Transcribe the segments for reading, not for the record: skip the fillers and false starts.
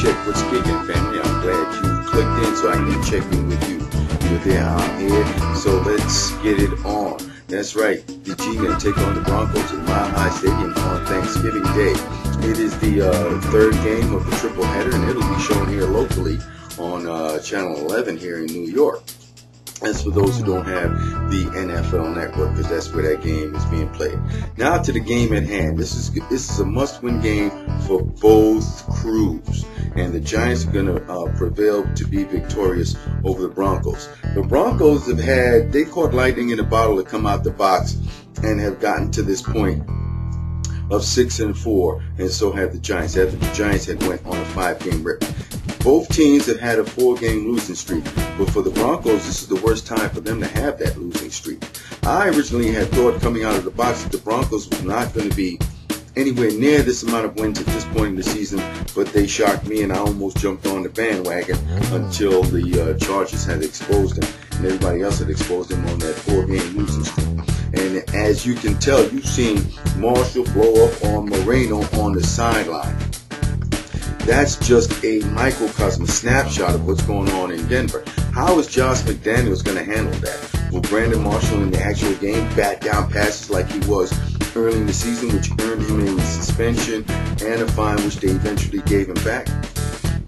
check what's kicking, family. I'm glad you clicked in so I can check in with you. You're there, I'm here. So let's get it on. That's right. The G-Men take on the Broncos at Mile High Stadium on Thanksgiving Day. It is the third game of the triple header, and it'll be shown here locally on Channel 11 here in New York. As for those who don't have the NFL Network, because that's where that game is being played. Now to the game at hand. This is a must-win game for both crews, and the Giants are going to prevail to be victorious over the Broncos. The Broncos they caught lightning in a bottle to come out the box and have gotten to this point of 6-4, and so have the Giants. After the Giants had went on a 5-game rip. Both teams have had a 4-game losing streak, but for the Broncos, this is the worst time for them to have that losing streak. I originally had thought coming out of the box that the Broncos was not going to be anywhere near this amount of wins at this point in the season, but they shocked me, and I almost jumped on the bandwagon until the Chargers had exposed them, and everybody else had exposed them on that 4-game losing streak. And as you can tell, you've seen Marshall blow up on Moreno on the sideline. That's just a microcosm, snapshot of what's going on in Denver. How is Josh McDaniels going to handle that? Will Brandon Marshall in the actual game bat down passes like he was early in the season, which earned him a suspension and a fine, which they eventually gave him back?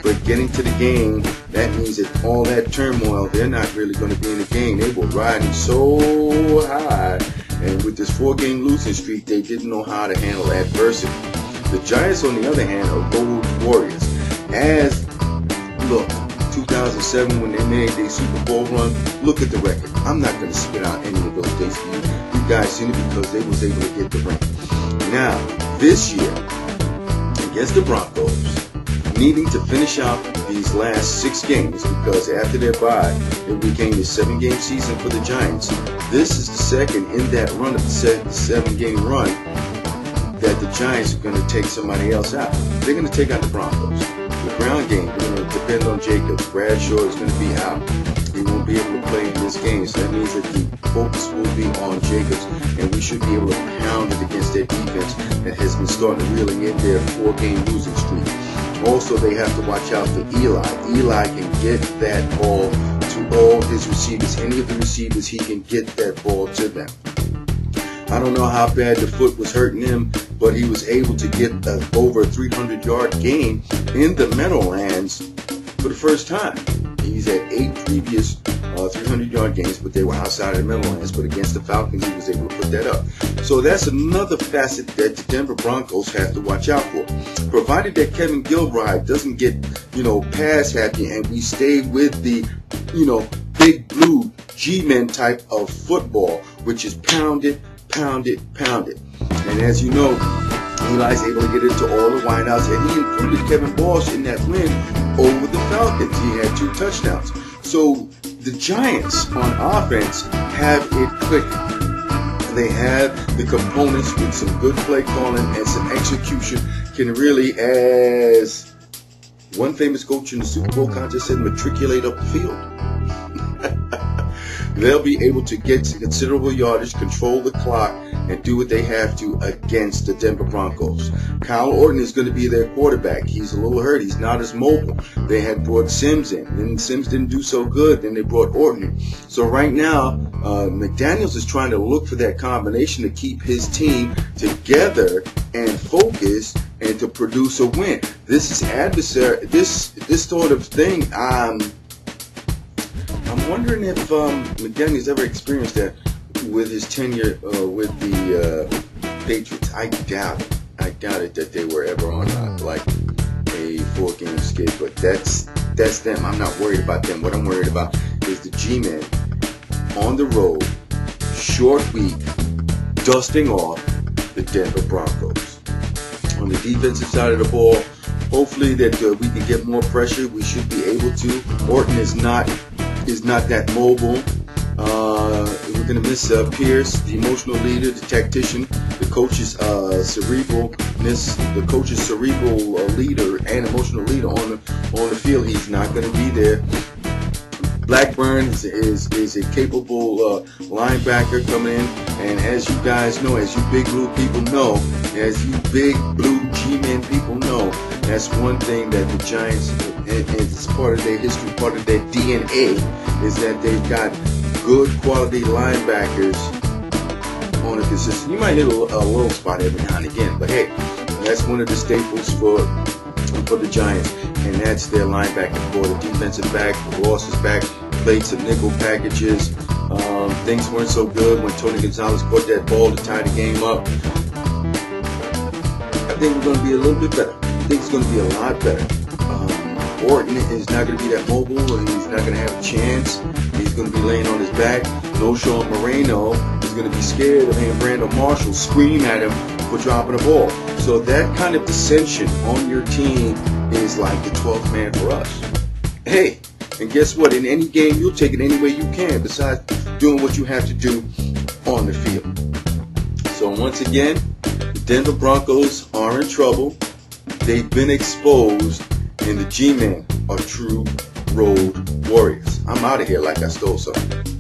But getting to the game, that means that all that turmoil, they're not really going to be in the game. They were riding so high, and with this 4-game losing streak, they didn't know how to handle adversity. The Giants, on the other hand, are road warriors. Look, 2007 when they made their Super Bowl run, look at the record. I'm not going to spit out any of those dates for you. You guys seen it because they was able to get the ring. Now, this year, against the Broncos, needing to finish out these last 6 games, because after their bye, it became a 7-game season for the Giants. This is the second in that run of the 7-game run that the Giants are going to take somebody else out. They're going to take out the Broncos. The ground game is going to depend on Jacobs. Bradshaw is going to be out. He won't be able to play in this game, so that means that the focus will be on Jacobs, and we should be able to pound it against their defense that has been starting to really in their 4-game losing streak. Also, they have to watch out for Eli. Eli can get that ball to all his receivers. Any of the receivers, he can get that ball to them. I don't know how bad the foot was hurting him, but he was able to get over a 300-yard gain in the Meadowlands for the first time. He's had 8 previous 300-yard gains, but they were outside of the Meadowlands. But against the Falcons, he was able to put that up. So that's another facet that the Denver Broncos have to watch out for. Provided that Kevin Gilbride doesn't get, pass happy, and we stay with the, big blue G-men type of football, which is pound it. And as you know, Eli's able to get into all the wideouts, and he included Kevin Walsh in that win over the Falcons. He had 2 touchdowns. So the Giants on offense have it clicking. They have the components with some good play calling and some execution can really, as one famous coach in the Super Bowl contest said, matriculate up the field. They'll be able to get to considerable yardage, control the clock, and do what they have to against the Denver Broncos. Kyle Orton is going to be their quarterback. He's a little hurt. He's not as mobile. They had brought Sims in, and Sims didn't do so good. Then they brought Orton in. So right now, McDaniels is trying to look for that combination to keep his team together and focused and to produce a win. This is adversary. This sort of thing. I'm wondering if McDaniels ever experienced that with his tenure with the Patriots. I doubt it that they were ever on like a 4-game skid, but that's them. I'm not worried about them. What I'm worried about is the G-men on the road, short week, dusting off the Denver Broncos. On the defensive side of the ball, hopefully that we can get more pressure. We should be able to. Orton is not that mobile. We're going to miss Pierce, the emotional leader, the tactician, the coach's cerebralness, the coach's cerebral leader and emotional leader on the field. He's not going to be there. Blackburn is a capable linebacker coming in, and as you guys know, as you big blue people know, as you big blue G-men people know, That's one thing that the Giants, and it's part of their history, part of their DNA, is that they've got good quality linebackers on a consistent. You might hit a low spot every now and again, but hey, that's one of the staples for the Giants, and that's their linebacking core. The defensive back, Ross is back, played some nickel packages. Things weren't so good when Tony Gonzalez caught that ball to tie the game up. I think we're going to be a little bit better. I think it's going to be a lot better. Orton is not going to be that mobile, and he's not going to have a chance. He's going to be laying on his back. No Sean Moreno is going to be scared of having Brandon Marshall scream at him for dropping a ball. So that kind of dissension on your team is like the 12th man for us. Hey, and guess what? In any game, you'll take it any way you can besides doing what you have to do on the field. So once again, the Denver Broncos are in trouble. They've been exposed, and the G-Men are true road warriors. I'm out of here like I stole something.